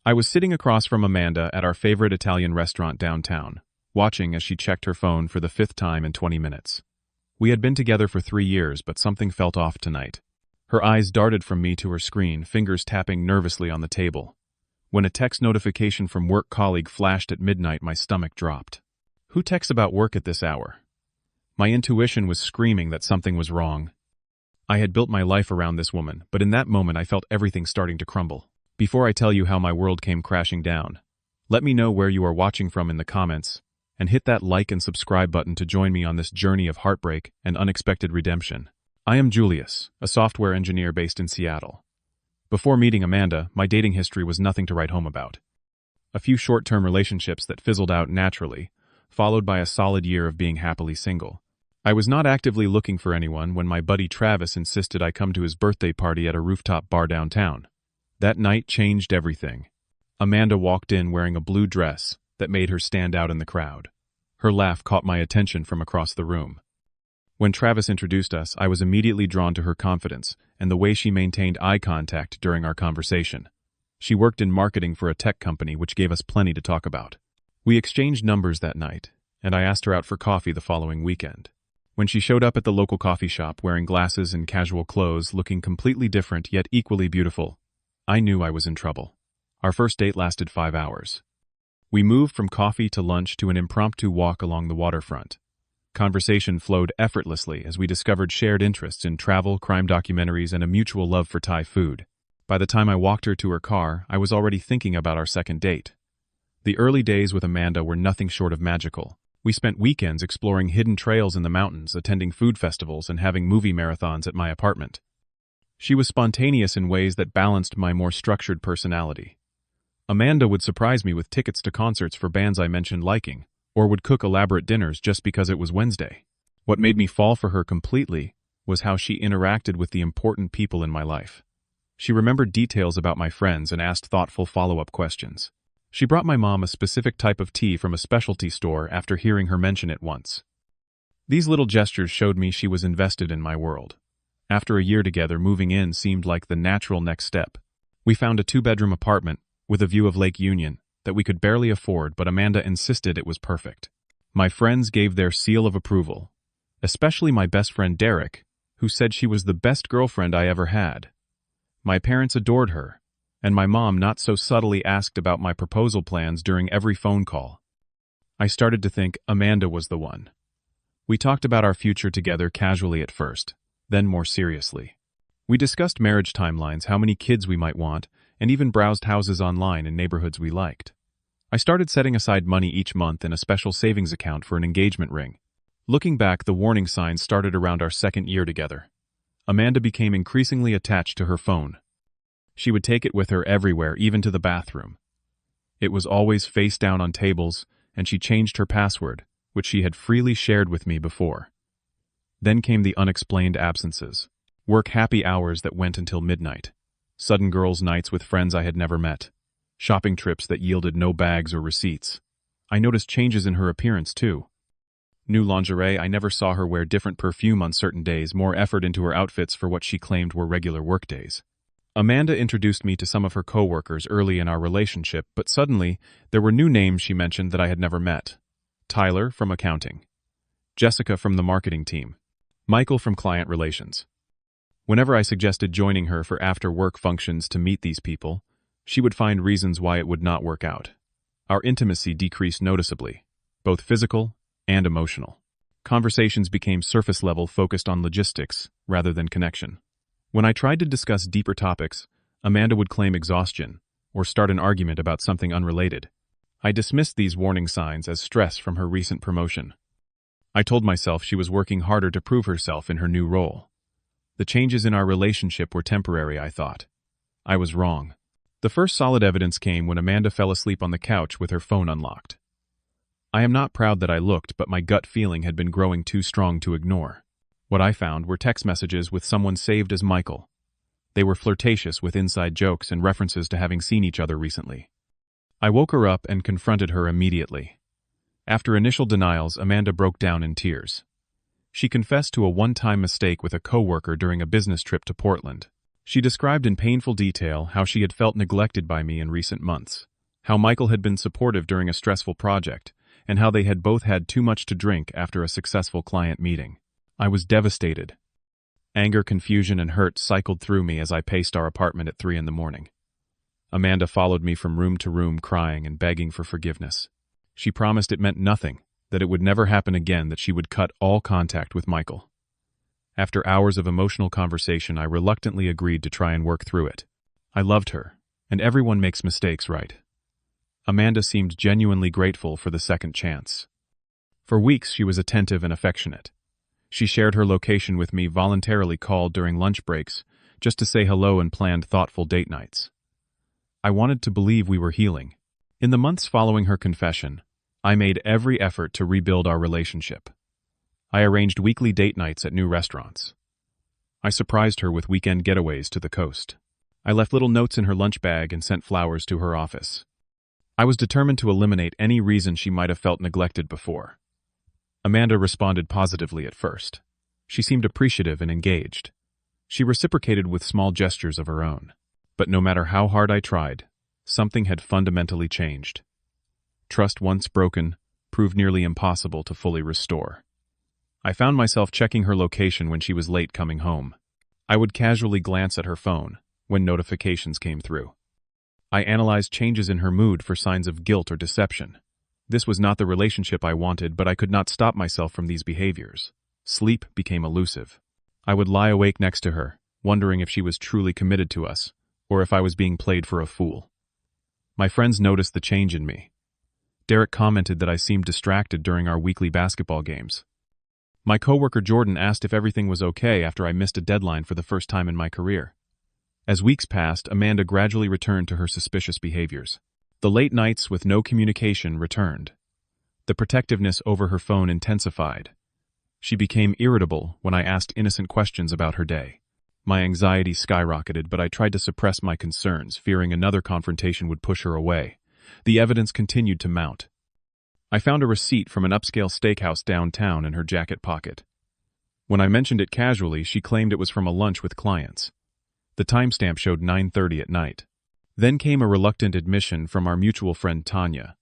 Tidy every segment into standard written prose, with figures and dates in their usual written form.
I was sitting across from Amanda at our favorite Italian restaurant downtown, watching as she checked her phone for the fifth time in 20 minutes. We had been together for 3 years, but something felt off tonight. Her eyes darted from me to her screen, fingers tapping nervously on the table. When a text notification from work colleague flashed at midnight, my stomach dropped. Who texts about work at this hour? My intuition was screaming that something was wrong. I had built my life around this woman, but in that moment I felt everything starting to crumble. Before I tell you how my world came crashing down, let me know where you are watching from in the comments, and hit that like and subscribe button to join me on this journey of heartbreak and unexpected redemption. I am Julius, a software engineer based in Seattle. Before meeting Amanda, my dating history was nothing to write home about. A few short-term relationships that fizzled out naturally, followed by a solid year of being happily single. I was not actively looking for anyone when my buddy Travis insisted I come to his birthday party at a rooftop bar downtown. That night changed everything. Amanda walked in wearing a blue dress that made her stand out in the crowd. Her laugh caught my attention from across the room. When Travis introduced us, I was immediately drawn to her confidence and the way she maintained eye contact during our conversation. She worked in marketing for a tech company, which gave us plenty to talk about. We exchanged numbers that night, and I asked her out for coffee the following weekend. When she showed up at the local coffee shop wearing glasses and casual clothes, looking completely different yet equally beautiful, I knew I was in trouble. Our first date lasted 5 hours. We moved from coffee to lunch to an impromptu walk along the waterfront. Conversation flowed effortlessly as we discovered shared interests in travel, crime documentaries, and a mutual love for Thai food. By the time I walked her to her car, I was already thinking about our second date. The early days with Amanda were nothing short of magical. We spent weekends exploring hidden trails in the mountains, attending food festivals, and having movie marathons at my apartment. She was spontaneous in ways that balanced my more structured personality. Amanda would surprise me with tickets to concerts for bands I mentioned liking, or would cook elaborate dinners just because it was Wednesday. What made me fall for her completely was how she interacted with the important people in my life. She remembered details about my friends and asked thoughtful follow-up questions. She brought my mom a specific type of tea from a specialty store after hearing her mention it once. These little gestures showed me she was invested in my world. After a year together, moving in seemed like the natural next step. We found a 2-bedroom apartment with a view of Lake Union that we could barely afford, but Amanda insisted it was perfect. My friends gave their seal of approval, especially my best friend Derek, who said she was the best girlfriend I ever had. My parents adored her, and my mom not so subtly asked about my proposal plans during every phone call. I started to think Amanda was the one. We talked about our future together casually at first, then more seriously. We discussed marriage timelines, how many kids we might want, and even browsed houses online in neighborhoods we liked. I started setting aside money each month in a special savings account for an engagement ring. Looking back, the warning signs started around our second year together. Amanda became increasingly attached to her phone. She would take it with her everywhere, even to the bathroom. It was always face down on tables, and she changed her password, which she had freely shared with me before. Then came the unexplained absences. Work happy hours that went until midnight. Sudden girls' nights with friends I had never met. Shopping trips that yielded no bags or receipts. I noticed changes in her appearance, too. New lingerie, I never saw her wear different perfume on certain days, more effort into her outfits for what she claimed were regular workdays. Amanda introduced me to some of her coworkers early in our relationship, but suddenly, there were new names she mentioned that I had never met. Tyler from accounting. Jessica from the marketing team. Michael from client relations. Whenever I suggested joining her for after-work functions to meet these people, she would find reasons why it would not work out. Our intimacy decreased noticeably, both physical and emotional. Conversations became surface-level, focused on logistics rather than connection. When I tried to discuss deeper topics, Amanda would claim exhaustion or start an argument about something unrelated. I dismissed these warning signs as stress from her recent promotion. I told myself she was working harder to prove herself in her new role. The changes in our relationship were temporary, I thought. I was wrong. The first solid evidence came when Amanda fell asleep on the couch with her phone unlocked. I am not proud that I looked, but my gut feeling had been growing too strong to ignore. What I found were text messages with someone saved as Michael. They were flirtatious with inside jokes and references to having seen each other recently. I woke her up and confronted her immediately. After initial denials, Amanda broke down in tears. She confessed to a one-time mistake with a coworker during a business trip to Portland. She described in painful detail how she had felt neglected by me in recent months, how Michael had been supportive during a stressful project, and how they had both had too much to drink after a successful client meeting. I was devastated. Anger, confusion, and hurt cycled through me as I paced our apartment at 3 a.m. Amanda followed me from room to room crying and begging for forgiveness. She promised it meant nothing, that it would never happen again, that she would cut all contact with Michael. After hours of emotional conversation, I reluctantly agreed to try and work through it. I loved her, and everyone makes mistakes, right? Amanda seemed genuinely grateful for the second chance. For weeks, she was attentive and affectionate. She shared her location with me, voluntarily called during lunch breaks, just to say hello, and planned thoughtful date nights. I wanted to believe we were healing. In the months following her confession, I made every effort to rebuild our relationship. I arranged weekly date nights at new restaurants. I surprised her with weekend getaways to the coast. I left little notes in her lunch bag and sent flowers to her office. I was determined to eliminate any reason she might have felt neglected before. Amanda responded positively at first. She seemed appreciative and engaged. She reciprocated with small gestures of her own. But no matter how hard I tried, something had fundamentally changed. Trust, once broken, proved nearly impossible to fully restore. I found myself checking her location when she was late coming home. I would casually glance at her phone when notifications came through. I analyzed changes in her mood for signs of guilt or deception. This was not the relationship I wanted, but I could not stop myself from these behaviors. Sleep became elusive. I would lie awake next to her, wondering if she was truly committed to us, or if I was being played for a fool. My friends noticed the change in me. Derek commented that I seemed distracted during our weekly basketball games. My coworker Jordan asked if everything was okay after I missed a deadline for the first time in my career. As weeks passed, Amanda gradually returned to her suspicious behaviors. The late nights with no communication returned. The protectiveness over her phone intensified. She became irritable when I asked innocent questions about her day. My anxiety skyrocketed, but I tried to suppress my concerns, fearing another confrontation would push her away. The evidence continued to mount. I found a receipt from an upscale steakhouse downtown in her jacket pocket. When I mentioned it casually, she claimed it was from a lunch with clients. The timestamp showed 9:30 at night. Then came a reluctant admission from our mutual friend Tanya.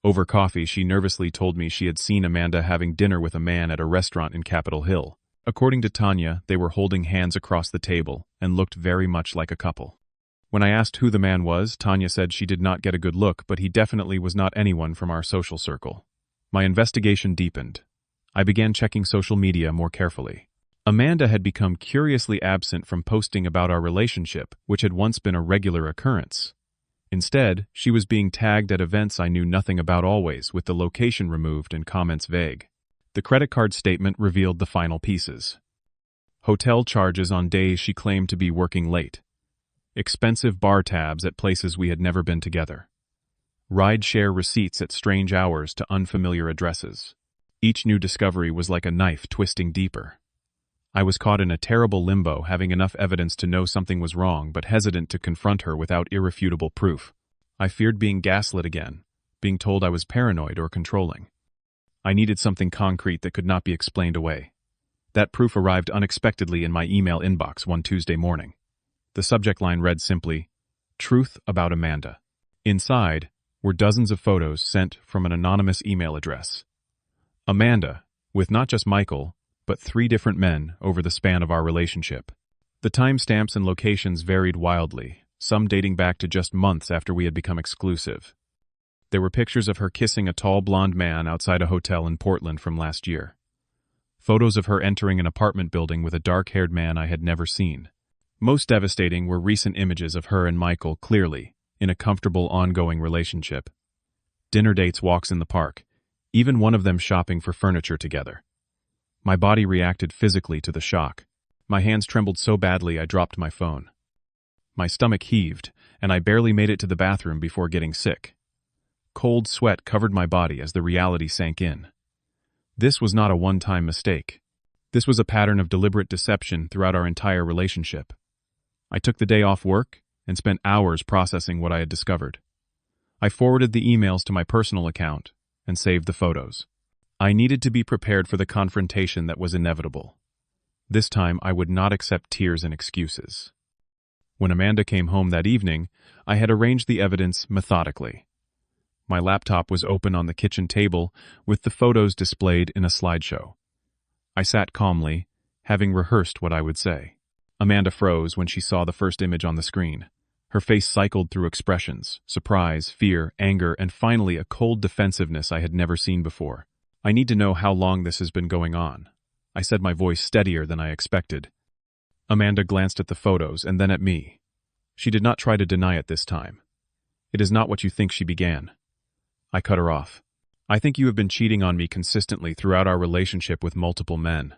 Over coffee, she nervously told me she had seen Amanda having dinner with a man at a restaurant in Capitol Hill. According to Tanya, they were holding hands across the table and looked very much like a couple. When I asked who the man was, Tanya said she did not get a good look, but he definitely was not anyone from our social circle. My investigation deepened. I began checking social media more carefully. Amanda had become curiously absent from posting about our relationship, which had once been a regular occurrence. Instead, she was being tagged at events I knew nothing about, always with the location removed and comments vague. The credit card statement revealed the final pieces. Hotel charges on days she claimed to be working late. Expensive bar tabs at places we had never been together. Ride-share receipts at strange hours to unfamiliar addresses. Each new discovery was like a knife twisting deeper. I was caught in a terrible limbo, having enough evidence to know something was wrong, but hesitant to confront her without irrefutable proof. I feared being gaslit again, being told I was paranoid or controlling. I needed something concrete that could not be explained away. That proof arrived unexpectedly in my email inbox one Tuesday morning. The subject line read simply, "Truth about Amanda." Inside were dozens of photos sent from an anonymous email address. Amanda, with not just Michael, but 3 different men over the span of our relationship. The timestamps and locations varied wildly, some dating back to just months after we had become exclusive. There were pictures of her kissing a tall blonde man outside a hotel in Portland from last year. Photos of her entering an apartment building with a dark-haired man I had never seen. Most devastating were recent images of her and Michael clearly in a comfortable, ongoing relationship. Dinner dates, walks in the park, even one of them shopping for furniture together. My body reacted physically to the shock. My hands trembled so badly I dropped my phone. My stomach heaved, and I barely made it to the bathroom before getting sick. Cold sweat covered my body as the reality sank in. This was not a one-time mistake. This was a pattern of deliberate deception throughout our entire relationship. I took the day off work and spent hours processing what I had discovered. I forwarded the emails to my personal account and saved the photos. I needed to be prepared for the confrontation that was inevitable. This time, I would not accept tears and excuses. When Amanda came home that evening, I had arranged the evidence methodically. My laptop was open on the kitchen table, with the photos displayed in a slideshow. I sat calmly, having rehearsed what I would say. Amanda froze when she saw the first image on the screen. Her face cycled through expressions: surprise, fear, anger, and finally a cold defensiveness I had never seen before. "I need to know how long this has been going on," I said, my voice steadier than I expected. Amanda glanced at the photos and then at me. She did not try to deny it this time. "It is not what you think," she began. I cut her off. "I think you have been cheating on me consistently throughout our relationship with multiple men.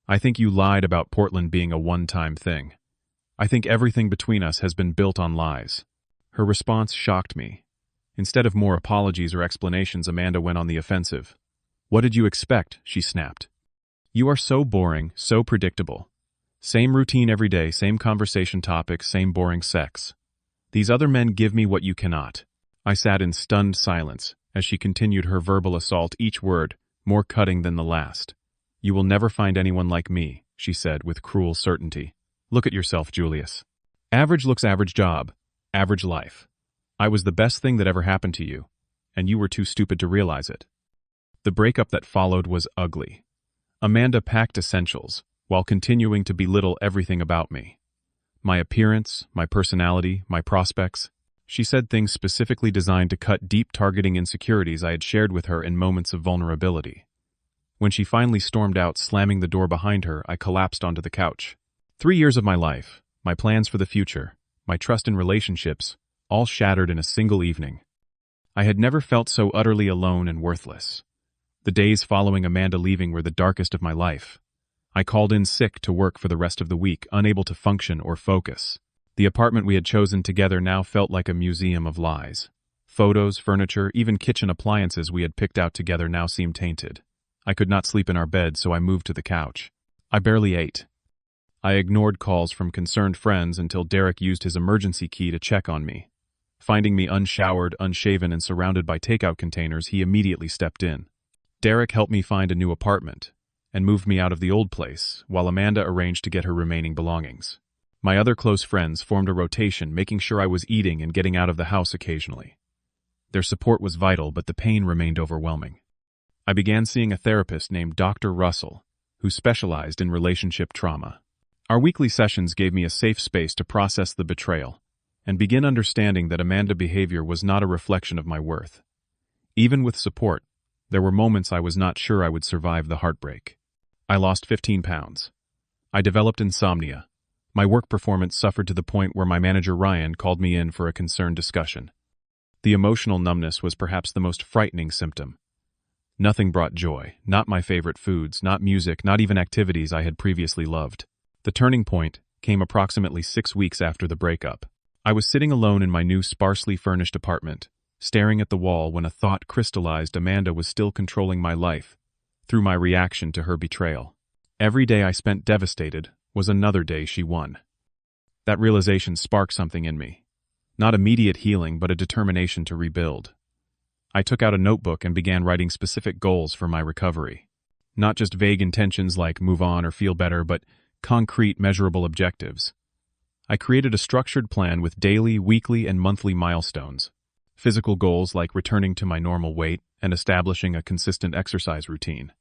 I think you lied about Portland being a one-time thing. I think everything between us has been built on lies." Her response shocked me. Instead of more apologies or explanations, Amanda went on the offensive. "What did you expect?" she snapped. "You are so boring, so predictable. Same routine every day, same conversation topics, same boring sex. These other men give me what you cannot." I sat in stunned silence as she continued her verbal assault, each word more cutting than the last. "You will never find anyone like me," she said with cruel certainty. "Look at yourself, Julius. Average looks, average job, average life. I was the best thing that ever happened to you, and you were too stupid to realize it." The breakup that followed was ugly. Amanda packed essentials, while continuing to belittle everything about me. My appearance, my personality, my prospects. She said things specifically designed to cut deep, targeting insecurities I had shared with her in moments of vulnerability. When she finally stormed out, slamming the door behind her, I collapsed onto the couch. 3 years of my life, my plans for the future, my trust in relationships, all shattered in a single evening. I had never felt so utterly alone and worthless. The days following Amanda leaving were the darkest of my life. I called in sick to work for the rest of the week, unable to function or focus. The apartment we had chosen together now felt like a museum of lies. Photos, furniture, even kitchen appliances we had picked out together now seemed tainted. I could not sleep in our bed, so I moved to the couch. I barely ate. I ignored calls from concerned friends until Derek used his emergency key to check on me. Finding me unshowered, unshaven, and surrounded by takeout containers, he immediately stepped in. Derek helped me find a new apartment and moved me out of the old place, while Amanda arranged to get her remaining belongings. My other close friends formed a rotation, making sure I was eating and getting out of the house occasionally. Their support was vital, but the pain remained overwhelming. I began seeing a therapist named Dr. Russell, who specialized in relationship trauma. Our weekly sessions gave me a safe space to process the betrayal and begin understanding that Amanda's behavior was not a reflection of my worth. Even with support, there were moments I was not sure I would survive the heartbreak. I lost 15 pounds. I developed insomnia. My work performance suffered to the point where my manager Ryan called me in for a concerned discussion. The emotional numbness was perhaps the most frightening symptom. Nothing brought joy, not my favorite foods, not music, not even activities I had previously loved. The turning point came approximately 6 weeks after the breakup. I was sitting alone in my new sparsely furnished apartment, staring at the wall when a thought crystallized: Amanda was still controlling my life through my reaction to her betrayal. Every day I spent devastated was another day she won. That realization sparked something in me. Not immediate healing, but a determination to rebuild. I took out a notebook and began writing specific goals for my recovery. Not just vague intentions like move on or feel better, but concrete, measurable objectives. I created a structured plan with daily, weekly, and monthly milestones. Physical goals like returning to my normal weight and establishing a consistent exercise routine.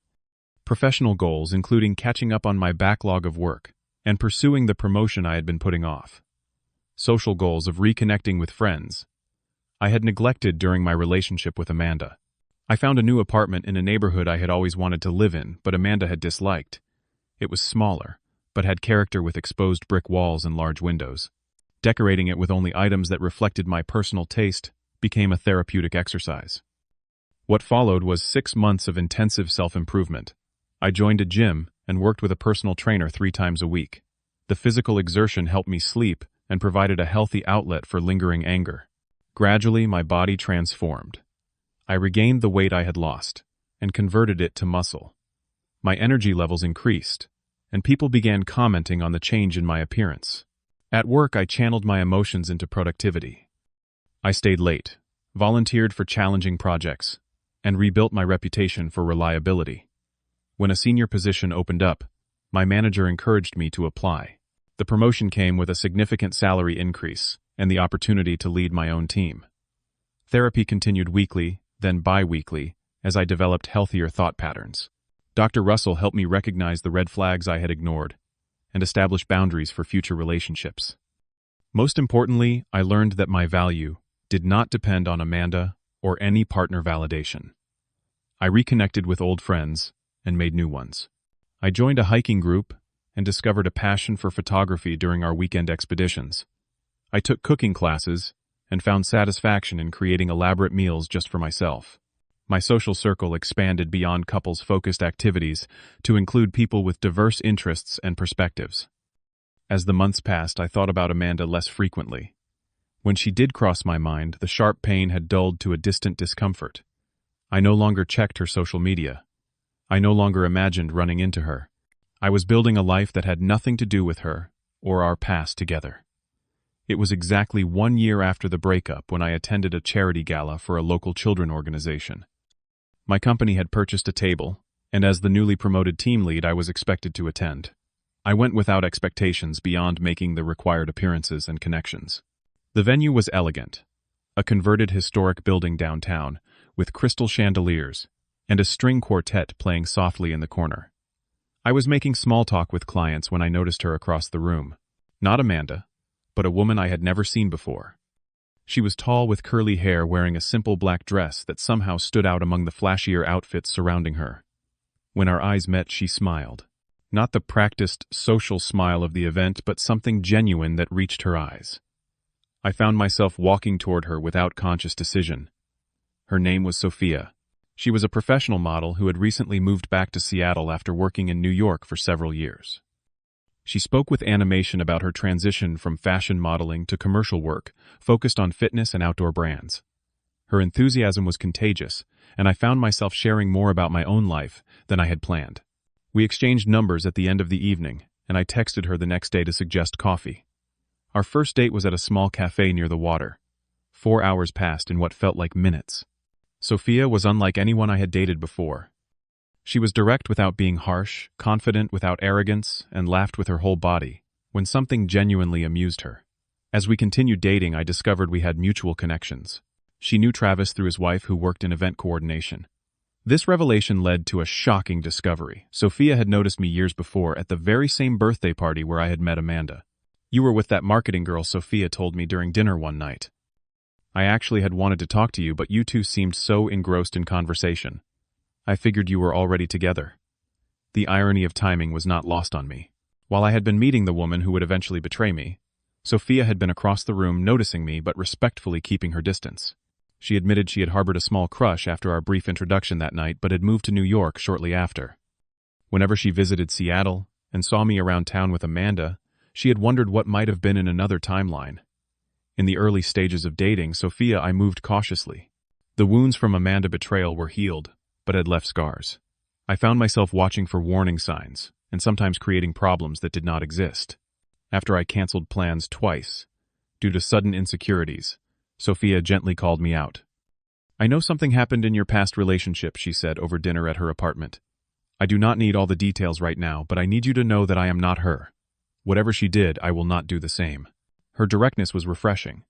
Professional goals including catching up on my backlog of work and pursuing the promotion I had been putting off. Social goals of reconnecting with friends I had neglected during my relationship with Amanda. I found a new apartment in a neighborhood I had always wanted to live in, but Amanda had disliked. It was smaller, but had character with exposed brick walls and large windows. Decorating it with only items that reflected my personal taste became a therapeutic exercise. What followed was 6 months of intensive self-improvement. I joined a gym and worked with a personal trainer 3 times a week. The physical exertion helped me sleep and provided a healthy outlet for lingering anger. Gradually, my body transformed. I regained the weight I had lost and converted it to muscle. My energy levels increased, and people began commenting on the change in my appearance. At work, I channeled my emotions into productivity. I stayed late, volunteered for challenging projects, and rebuilt my reputation for reliability. When a senior position opened up, my manager encouraged me to apply. The promotion came with a significant salary increase and the opportunity to lead my own team. Therapy continued weekly, then bi-weekly, as I developed healthier thought patterns. Dr. Russell helped me recognize the red flags I had ignored and establish boundaries for future relationships. Most importantly, I learned that my value did not depend on Amanda or any partner validation. I reconnected with old friends and made new ones. I joined a hiking group and discovered a passion for photography during our weekend expeditions. I took cooking classes and found satisfaction in creating elaborate meals just for myself. My social circle expanded beyond couples-focused activities to include people with diverse interests and perspectives. As the months passed, I thought about Amanda less frequently. When she did cross my mind, the sharp pain had dulled to a distant discomfort. I no longer checked her social media. I no longer imagined running into her. I was building a life that had nothing to do with her or our past together. It was exactly 1 year after the breakup when I attended a charity gala for a local children organization. My company had purchased a table, and as the newly promoted team lead, I was expected to attend. I went without expectations beyond making the required appearances and connections. The venue was elegant, a converted historic building downtown with crystal chandeliers and a string quartet playing softly in the corner. I was making small talk with clients when I noticed her across the room. Not Amanda, but a woman I had never seen before. She was tall with curly hair, wearing a simple black dress that somehow stood out among the flashier outfits surrounding her. When our eyes met, she smiled. Not the practiced, social smile of the event, but something genuine that reached her eyes. I found myself walking toward her without conscious decision. Her name was Sophia. She was a professional model who had recently moved back to Seattle after working in New York for several years. She spoke with animation about her transition from fashion modeling to commercial work, focused on fitness and outdoor brands. Her enthusiasm was contagious, and I found myself sharing more about my own life than I had planned. We exchanged numbers at the end of the evening, and I texted her the next day to suggest coffee. Our first date was at a small cafe near the water. 4 hours passed in what felt like minutes. Sophia was unlike anyone I had dated before. She was direct without being harsh, confident without arrogance, and laughed with her whole body when something genuinely amused her. As we continued dating, I discovered we had mutual connections. She knew Travis through his wife, who worked in event coordination. This revelation led to a shocking discovery. Sophia had noticed me years before at the very same birthday party where I had met Amanda. "You were with that marketing girl," Sophia told me during dinner one night. "I actually had wanted to talk to you, but you two seemed so engrossed in conversation. I figured you were already together." The irony of timing was not lost on me. While I had been meeting the woman who would eventually betray me, Sophia had been across the room noticing me but respectfully keeping her distance. She admitted she had harbored a small crush after our brief introduction that night, but had moved to New York shortly after. Whenever she visited Seattle and saw me around town with Amanda, she had wondered what might have been in another timeline. In the early stages of dating Sophia, I moved cautiously. The wounds from Amanda betrayal were healed, but had left scars. I found myself watching for warning signs, and sometimes creating problems that did not exist. After I canceled plans twice, due to sudden insecurities, Sophia gently called me out. "I know something happened in your past relationship," she said over dinner at her apartment. "I do not need all the details right now, but I need you to know that I am not her. Whatever she did, I will not do the same." Her directness was refreshing.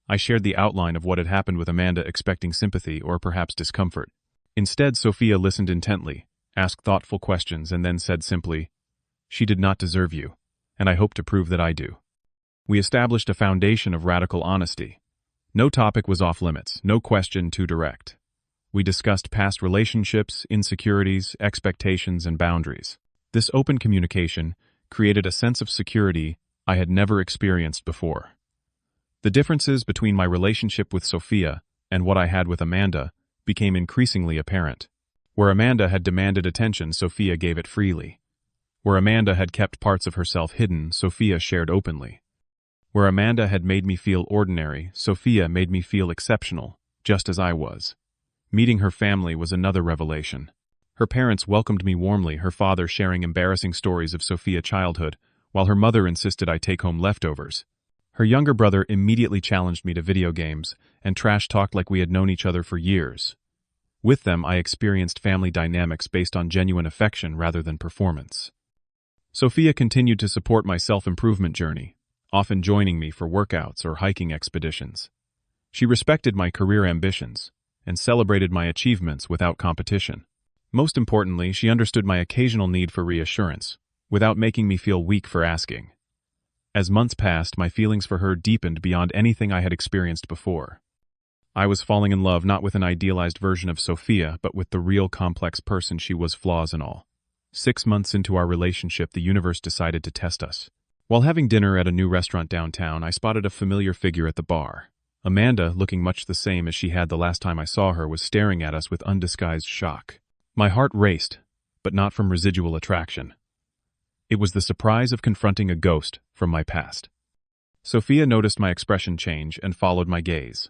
I shared the outline of what had happened with Amanda, expecting sympathy or perhaps discomfort. Instead, Sophia listened intently, asked thoughtful questions, and then said simply, "She did not deserve you, and I hope to prove that I do." We established a foundation of radical honesty. No topic was off limits, no question too direct. We discussed past relationships, insecurities, expectations, and boundaries. This open communication created a sense of security I had never experienced before. The differences between my relationship with Sophia and what I had with Amanda became increasingly apparent. Where Amanda had demanded attention, Sophia gave it freely. Where Amanda had kept parts of herself hidden, Sophia shared openly. Where Amanda had made me feel ordinary, Sophia made me feel exceptional, just as I was. Meeting her family was another revelation. Her parents welcomed me warmly, her father sharing embarrassing stories of Sophia's childhood, while her mother insisted I take home leftovers. Her younger brother immediately challenged me to video games and trash-talked like we had known each other for years. With them, I experienced family dynamics based on genuine affection rather than performance. Sophia continued to support my self-improvement journey, often joining me for workouts or hiking expeditions. She respected my career ambitions and celebrated my achievements without competition. Most importantly, she understood my occasional need for reassurance, without making me feel weak for asking. As months passed, my feelings for her deepened beyond anything I had experienced before. I was falling in love not with an idealized version of Sophia, but with the real complex person she was, flaws and all. 6 months into our relationship, the universe decided to test us. While having dinner at a new restaurant downtown, I spotted a familiar figure at the bar. Amanda, looking much the same as she had the last time I saw her, was staring at us with undisguised shock. My heart raced, but not from residual attraction. It was the surprise of confronting a ghost from my past. Sophia noticed my expression change and followed my gaze.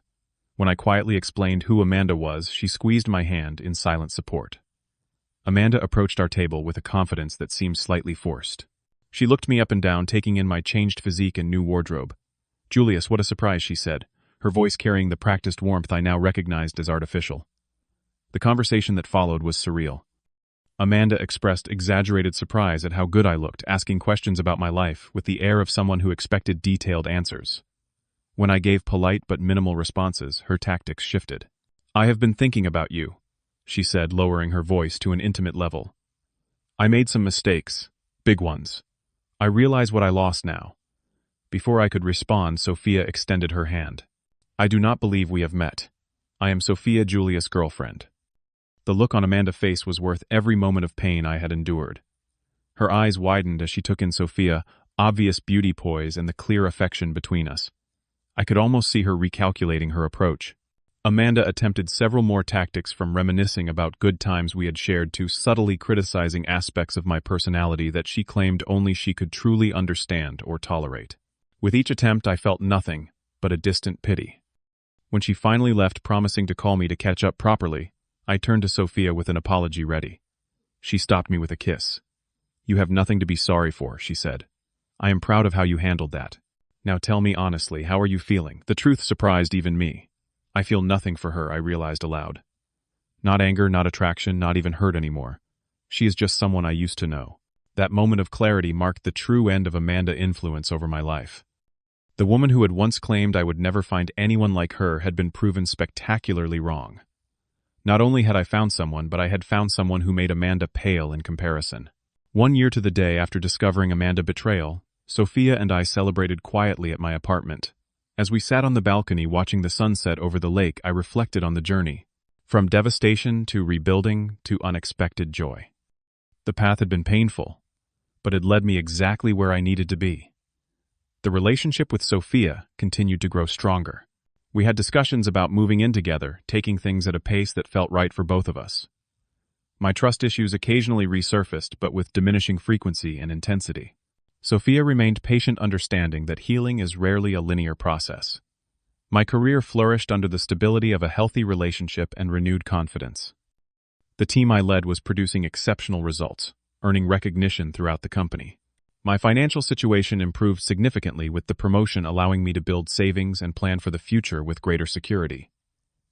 When I quietly explained who Amanda was, she squeezed my hand in silent support. Amanda approached our table with a confidence that seemed slightly forced. She looked me up and down, taking in my changed physique and new wardrobe. "Julius, what a surprise," she said, her voice carrying the practiced warmth I now recognized as artificial. The conversation that followed was surreal. Amanda expressed exaggerated surprise at how good I looked, asking questions about my life with the air of someone who expected detailed answers. When I gave polite but minimal responses, her tactics shifted. "I have been thinking about you," she said, lowering her voice to an intimate level. "I made some mistakes, big ones. I realize what I lost now." Before I could respond, Sophia extended her hand. "I do not believe we have met. I am Sophia, Julius' girlfriend." The look on Amanda's face was worth every moment of pain I had endured. Her eyes widened as she took in Sophia, obvious beauty poise and the clear affection between us. I could almost see her recalculating her approach. Amanda attempted several more tactics, from reminiscing about good times we had shared to subtly criticizing aspects of my personality that she claimed only she could truly understand or tolerate. With each attempt, I felt nothing but a distant pity. When she finally left, promising to call me to catch up properly, I turned to Sophia with an apology ready. She stopped me with a kiss. "You have nothing to be sorry for," she said. "I am proud of how you handled that. Now tell me honestly, how are you feeling?" The truth surprised even me. I feel nothing for her, I realized aloud. Not anger, not attraction, not even hurt anymore. She is just someone I used to know. That moment of clarity marked the true end of Amanda's influence over my life. The woman who had once claimed I would never find anyone like her had been proven spectacularly wrong. Not only had I found someone, but I had found someone who made Amanda pale in comparison. 1 year to the day after discovering Amanda's betrayal, Sophia and I celebrated quietly at my apartment. As we sat on the balcony watching the sunset over the lake, I reflected on the journey. From devastation to rebuilding to unexpected joy. The path had been painful, but it led me exactly where I needed to be. The relationship with Sophia continued to grow stronger. We had discussions about moving in together, taking things at a pace that felt right for both of us. My trust issues occasionally resurfaced, but with diminishing frequency and intensity. Sophia remained patient, understanding that healing is rarely a linear process. My career flourished under the stability of a healthy relationship and renewed confidence. The team I led was producing exceptional results, earning recognition throughout the company. My financial situation improved significantly, with the promotion allowing me to build savings and plan for the future with greater security.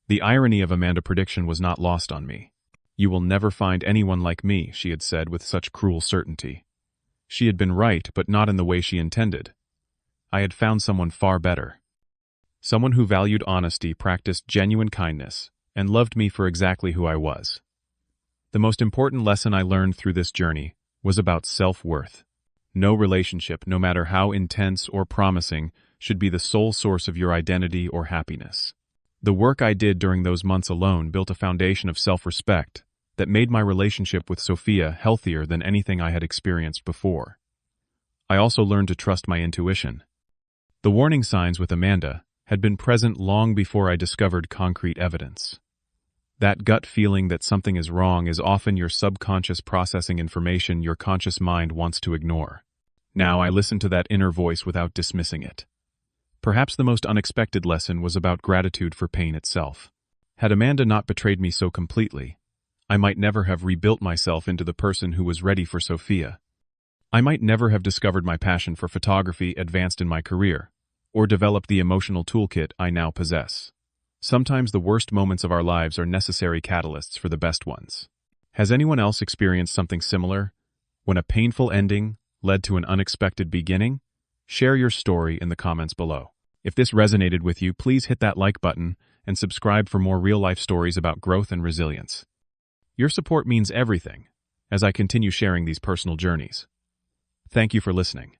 The irony of Amanda's prediction was not lost on me. "You will never find anyone like me," she had said with such cruel certainty. She had been right, but not in the way she intended. I had found someone far better. Someone who valued honesty, practiced genuine kindness, and loved me for exactly who I was. The most important lesson I learned through this journey was about self-worth. No relationship, no matter how intense or promising, should be the sole source of your identity or happiness. The work I did during those months alone built a foundation of self-respect that made my relationship with Sophia healthier than anything I had experienced before. I also learned to trust my intuition. The warning signs with Amanda had been present long before I discovered concrete evidence. That gut feeling that something is wrong is often your subconscious processing information your conscious mind wants to ignore. Now I listened to that inner voice without dismissing it. Perhaps the most unexpected lesson was about gratitude for pain itself. Had Amanda not betrayed me so completely, I might never have rebuilt myself into the person who was ready for Sophia. I might never have discovered my passion for photography, advanced in my career, or developed the emotional toolkit I now possess. Sometimes the worst moments of our lives are necessary catalysts for the best ones. Has anyone else experienced something similar? When a painful ending led to an unexpected beginning? Share your story in the comments below. If this resonated with you, please hit that like button and subscribe for more real-life stories about growth and resilience. Your support means everything as I continue sharing these personal journeys. Thank you for listening.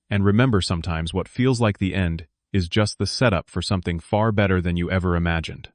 And remember, sometimes what feels like the end is just the setup for something far better than you ever imagined.